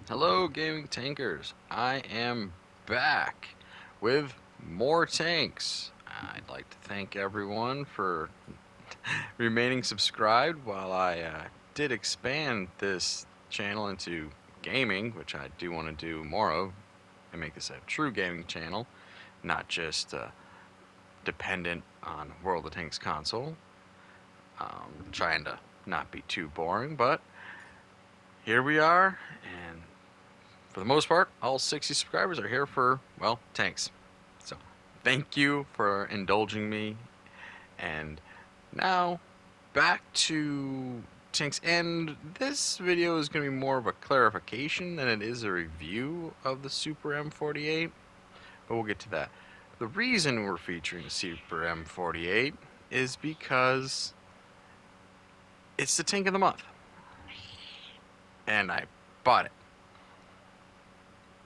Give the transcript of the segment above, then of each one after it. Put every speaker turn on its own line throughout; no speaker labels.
Hello, gaming tankers. I am back with more tanks. I'd like to thank everyone for remaining subscribed while I did expand this channel into gaming, which I do want to do more of, and make this a true gaming channel, not just dependent on World of Tanks console. Trying to not be too boring, but here we are, and for the most part, all 60 subscribers are here for, well, tanks. So, thank you for indulging me. And now, back to tanks. And this video is going to be more of a clarification than it is a review of the Super M48. But we'll get to that. The reason we're featuring the Super M48 is because it's the tank of the month. And I bought it.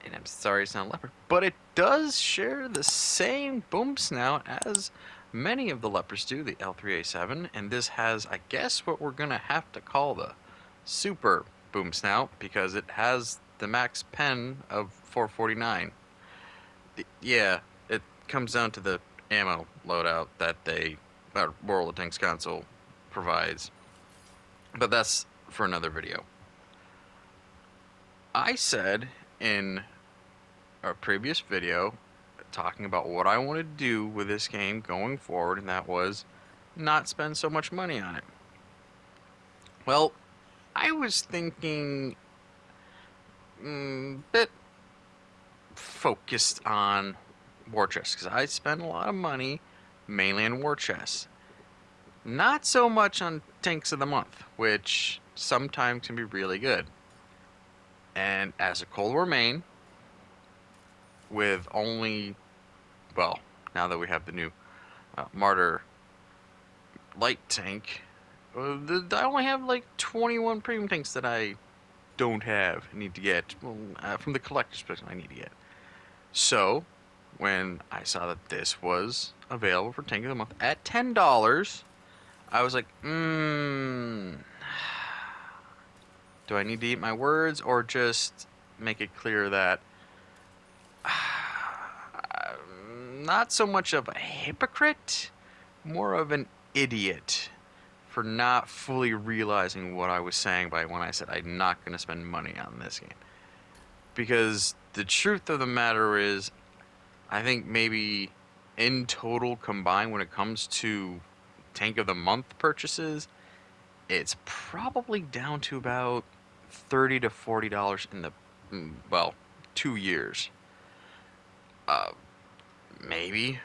And I'm sorry it's not a leopard, but it does share the same boom snout as many of the leopards do, the L3A7, and this has, I guess, what we're going to have to call the super boom snout, because it has the max pen of 449. Yeah, it comes down to the ammo loadout that World of Tanks console provides, but that's for another video. I said in a previous video talking about what I want to do with this game going forward, and that was not spend so much money on it. Well, I was thinking bit focused on war chests, because I spend a lot of money mainly on war chests. Not so much on tanks of the month, which sometimes can be really good. And as a Cold War main, with only, well, now that we have the new Martyr light tank, I only have like 21 premium tanks that I don't have, need to get. Well, from the collector's perspective, I need to get. So, when I saw that this was available for Tank of the Month at $10, I was like, do I need to eat my words, or just make it clear that I'm not so much of a hypocrite, more of an idiot for not fully realizing what I was saying by when I said I'm not going to spend money on this game. Because the truth of the matter is, I think maybe in total combined when it comes to Tank of the Month purchases, it's probably down to about $30 to $40 in the, well, 2 years. Maybe.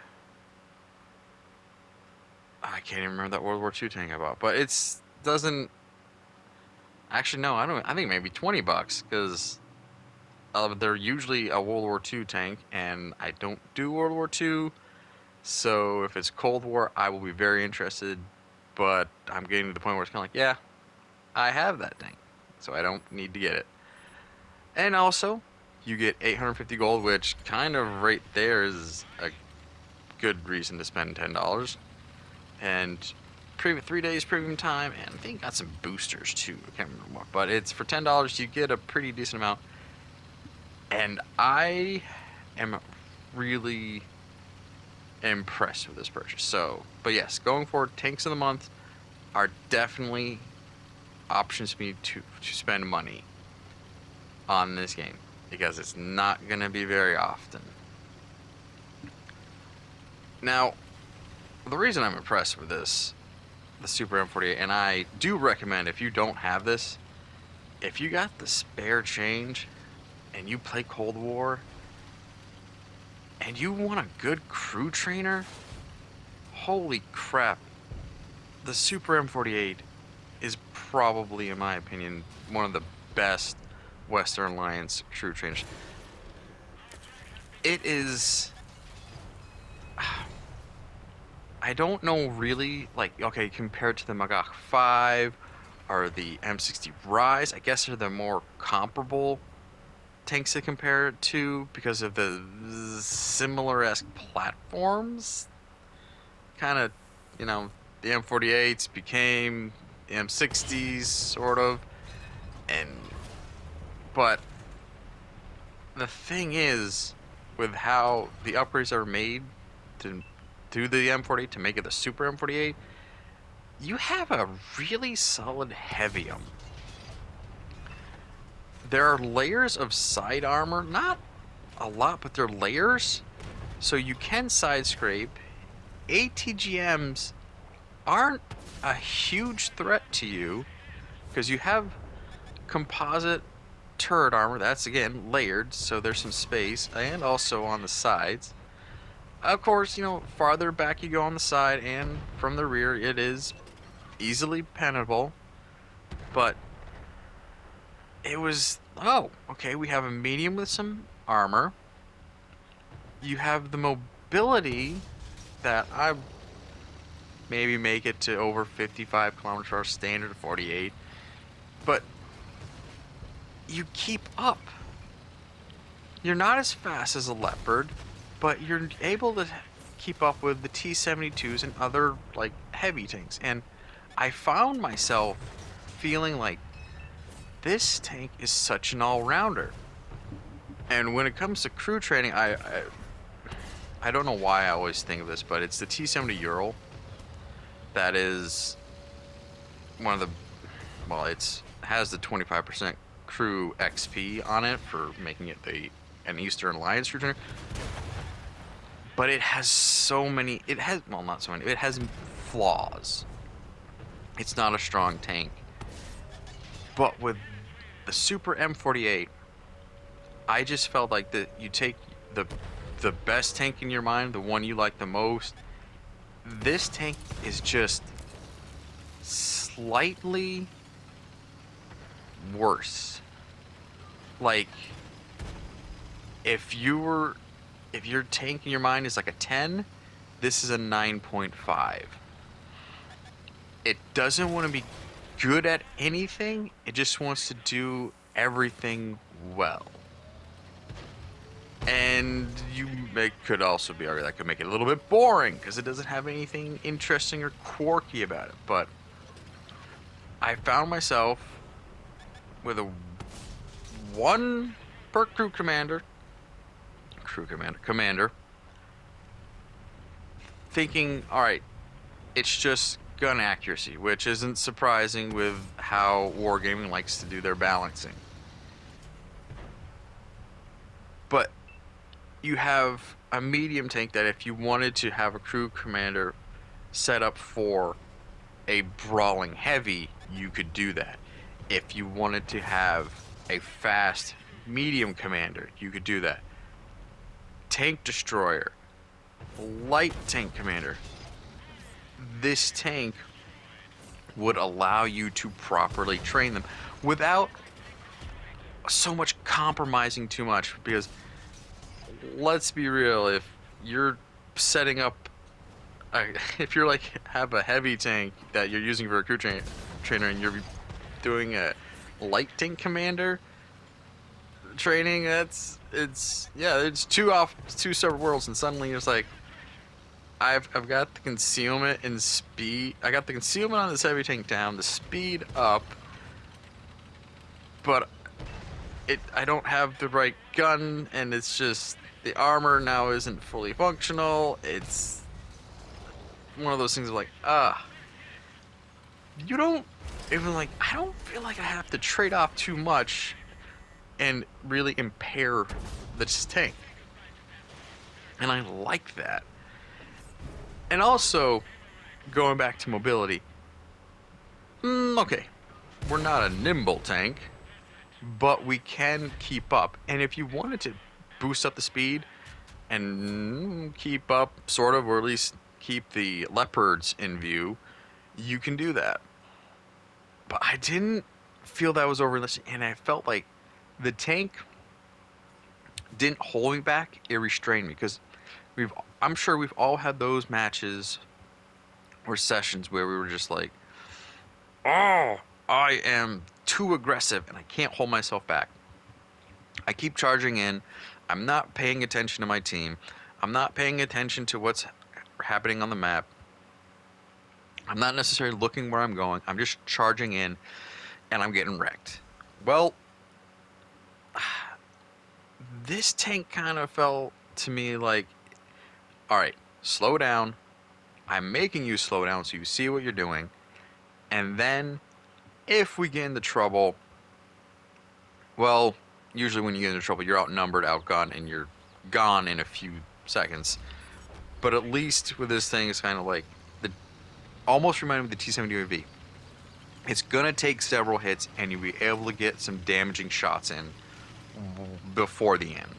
I can't even remember that World War II tank I bought, but it's doesn't. Actually, no, I don't. I think maybe $20, because they're usually a World War II tank, and I don't do World War II. So if it's Cold War, I will be very interested. But I'm getting to the point where it's kind of like, yeah, I have that tank, so I don't need to get it. And also, you get 850 gold, which kind of right there is a good reason to spend $10. And 3 days premium time, and I think got some boosters too. I can't remember what, but it's for $10. You get a pretty decent amount, and I am really impressed with this purchase. So, but yes, going forward, tanks of the month are definitely options for me to spend money on this game, because it's not going to be very often. Now, the reason I'm impressed with this, the Super M48, and I do recommend, if you don't have this, if you got the spare change and you play Cold War and you want a good crew trainer, holy crap, the Super M48 is probably, in my opinion, one of the best Western Alliance crew trainers. It is, I don't know really, like, okay, compared to the Magach 5 or the M60 Rise, I guess they're the more comparable tanks to compare it to because of the similar-esque platforms. Kind of, you know, the M48s became the M60s, sort of, but the thing is, with how the upgrades are made to do the M48 to make it the Super M48, you have a really solid heavium. There are layers of side armor, not a lot, but they're layers, so you can side scrape. ATGMs aren't a huge threat to you because you have composite turret armor that's again layered, so there's some space, and also on the sides. Of course, farther back you go on the side and from the rear, it is easily penetrable, but it was, oh, okay, we have a medium with some armor. You have the mobility that I maybe make it to over 55 kilometers per hour, standard 48, but you keep up. You're not as fast as a Leopard, but you're able to keep up with the T-72s and other like heavy tanks. And I found myself feeling like this tank is such an all-rounder. And when it comes to crew training, I don't know why I always think of this, but it's the T-70 Ural that is one of the, well, it's has the 25% crew XP on it for making it an Eastern Alliance crew trainer. But it has so many, well, not so many, it has flaws. It's not a strong tank. But with the Super M48, I just felt like that you take the best tank in your mind, the one you like the most. This tank is just slightly worse. Like, if your tank in your mind is like a 10, this is a 9.5. It doesn't want to be good at anything, it just wants to do everything well. And could also be argued that could make it a little bit boring because it doesn't have anything interesting or quirky about it. But I found myself with a one per commander, thinking, all right, it's just gun accuracy, which isn't surprising with how Wargaming likes to do their balancing. But you have a medium tank that if you wanted to have a crew commander set up for a brawling heavy, you could do that. If you wanted to have a fast medium commander, you could do that. Tank destroyer, light tank commander. This tank would allow you to properly train them without so much compromising too much, because let's be real, if you're setting up if you're like have a heavy tank that you're using for a crew trainer and you're doing a light tank commander training, it's two separate worlds, and suddenly it's like I've got the concealment and speed. I got the concealment on this heavy tank down, the speed up, but I don't have the right gun, and it's just the armor now isn't fully functional. It's one of those things of like, you don't even like, I don't feel like I have to trade off too much and really impair this tank. And I like that. And also, going back to mobility, okay, we're not a nimble tank, but we can keep up. And if you wanted to boost up the speed and keep up, sort of, or at least keep the leopards in view, you can do that. But I didn't feel that was overrealistic, and I felt like the tank didn't hold me back, it restrained me, because I'm sure we've all had those matches or sessions where we were just like, oh, I am too aggressive and I can't hold myself back. I keep charging in. I'm not paying attention to my team. I'm not paying attention to what's happening on the map. I'm not necessarily looking where I'm going. I'm just charging in and I'm getting wrecked. Well, this tank kind of felt to me like, all right, slow down. I'm making you slow down so you see what you're doing. And then if we get into trouble, well, usually when you get into trouble, you're outnumbered, outgunned, and you're gone in a few seconds. But at least with this thing, it's kind of like the almost reminded me of the T-70UAV. It's gonna take several hits, and you'll be able to get some damaging shots in before the end,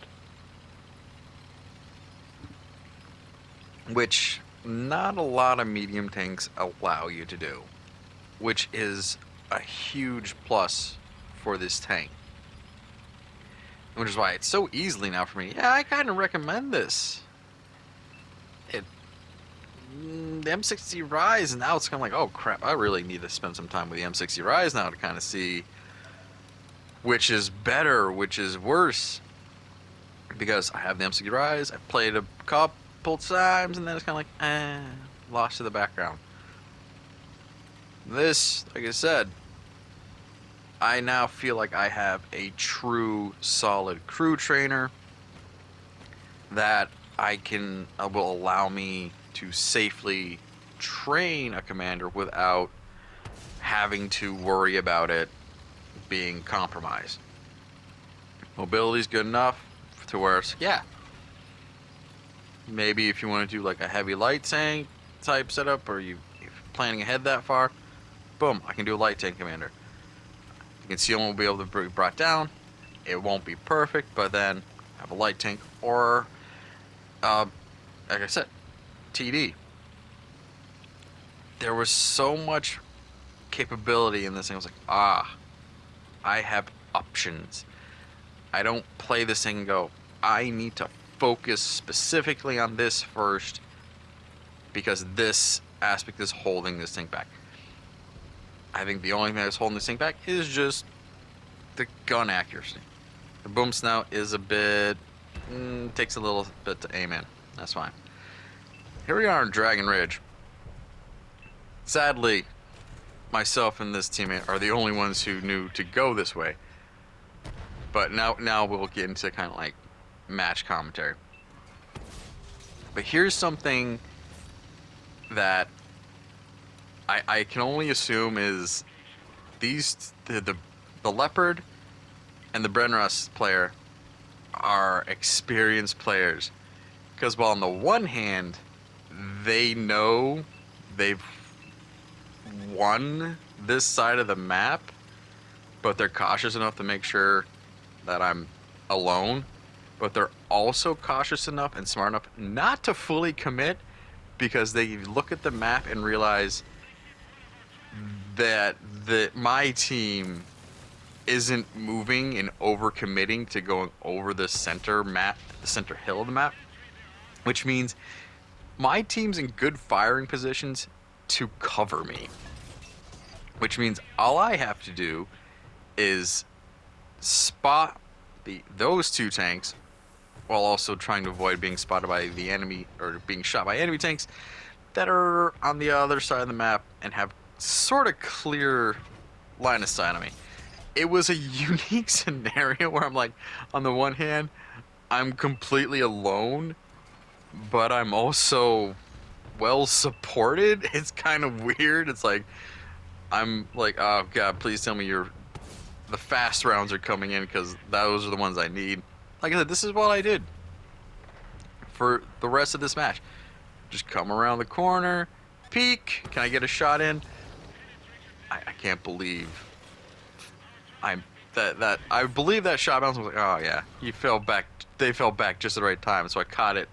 which not a lot of medium tanks allow you to do, which is a huge plus for this tank. Which is why it's so easily now for me. Yeah, I kind of recommend this. The M60 Rise, and now it's kind of like, oh crap, I really need to spend some time with the M60 Rise now to kind of see which is better, which is worse. Because I have the M60 Rise, I played a couple times, and then it's kind of like, lost to the background. This, like I said, I now feel like I have a true solid crew trainer that will allow me to safely train a commander without having to worry about it being compromised. Mobility's good enough to where it's, yeah, maybe if you want to do like a heavy light tank type setup, or you're planning ahead that far, boom, I can do a light tank commander. The concealment will be able to be brought down. It won't be perfect, but then have a light tank, or like I said, TD. There was so much capability in this thing. I was like, I have options. I don't play this thing and go, I need to focus specifically on this first because this aspect is holding this thing back. I think the only thing that's holding this thing back is just the gun accuracy. The boom snout is a bit, takes a little bit to aim in. That's fine. Here we are on Dragon Ridge. Sadly, myself and this teammate are the only ones who knew to go this way. But now we'll get into kind of like match commentary. But here's something that I can only assume is the Leopard and the Brenros player are experienced players. Because while on the one hand, they know they've won this side of the map, but they're cautious enough to make sure that I'm alone. But they're also cautious enough and smart enough not to fully commit, because they look at the map and realize that my team isn't moving and overcommitting to going over the center map, the center hill of the map, which means my team's in good firing positions to cover me, which means all I have to do is spot those two tanks while also trying to avoid being spotted by the enemy or being shot by enemy tanks that are on the other side of the map and have sort of clear line of sight on me. It was a unique scenario where I'm like, on the one hand, I'm completely alone, but I'm also well supported. It's kind of weird. It's like, I'm like, oh god, please tell me the fast rounds are coming in, because those are the ones I need. Like I said, this is what I did for the rest of this match. Just come around the corner, peek. Can I get a shot in? I can't believe I believe that shot bounce. I was like, oh yeah, he fell back. They fell back just at the right time, so I caught it.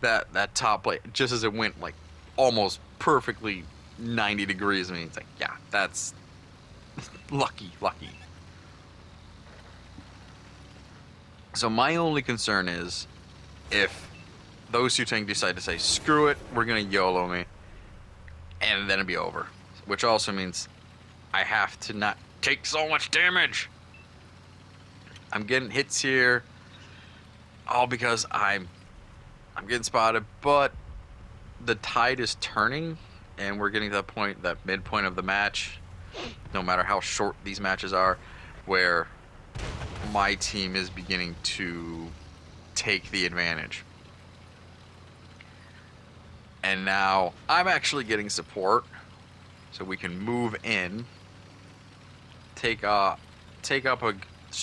That top plate just as it went like almost perfectly 90 degrees. I mean, it's like, yeah, that's lucky. So my only concern is if those two tanks decide to say, screw it, we're gonna YOLO me, and then it'll be over. Which also means I have to not take so much damage. I'm getting hits here, all because I'm getting spotted, but the tide is turning, and we're getting to that point, that midpoint of the match, no matter how short these matches are, where my team is beginning to take the advantage. And now I'm actually getting support, so we can move in, take up a,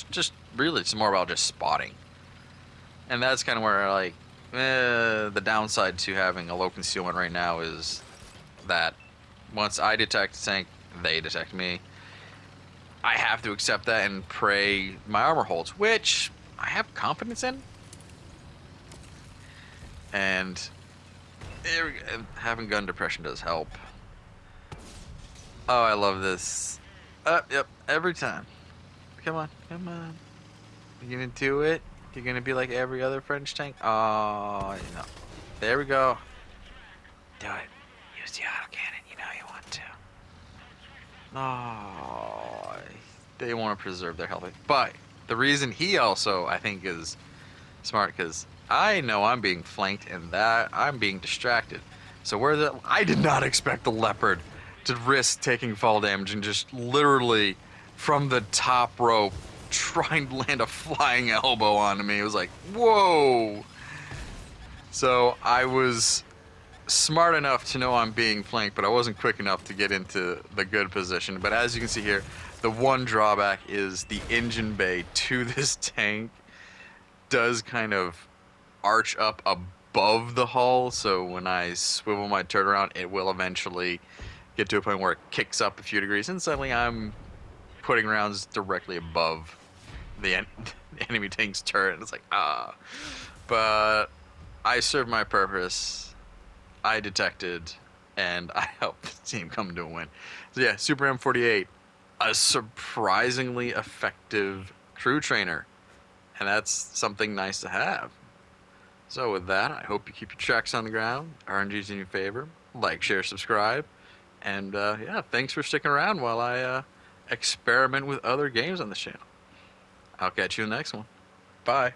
just really it's more about just spotting. And that's kind of where like the downside to having a low concealment right now is that once I detect a tank, they detect me. I have to accept that and pray my armor holds, which I have confidence in. And having gun depression does help. Oh, I love this. Yep, every time. Come on, come on. You gonna do it? You're gonna be like every other French tank? Oh, you know. There we go. Do it. Use the autocannon. You know you want to. Oh, they want to preserve their health. But the reason he also, I think, is smart because I know I'm being flanked and that I'm being distracted. So I did not expect the leopard to risk taking fall damage and just literally from the top rope trying to land a flying elbow onto me. It was like, whoa. So I was smart enough to know I'm being flanked, but I wasn't quick enough to get into the good position. But as you can see here, the one drawback is the engine bay to this tank does kind of arch up above the hull, so when I swivel my turret around, it will eventually get to a point where it kicks up a few degrees, and suddenly I'm putting rounds directly above the enemy tank's turret, and it's like, ah. But I served my purpose. I detected, and I helped the team come to a win. So yeah, Super M48, a surprisingly effective crew trainer, and that's something nice to have. So with that, I hope you keep your tracks on the ground, RNG's in your favor, like, share, subscribe, and yeah, thanks for sticking around while I experiment with other games on the channel. I'll catch you in the next one. Bye.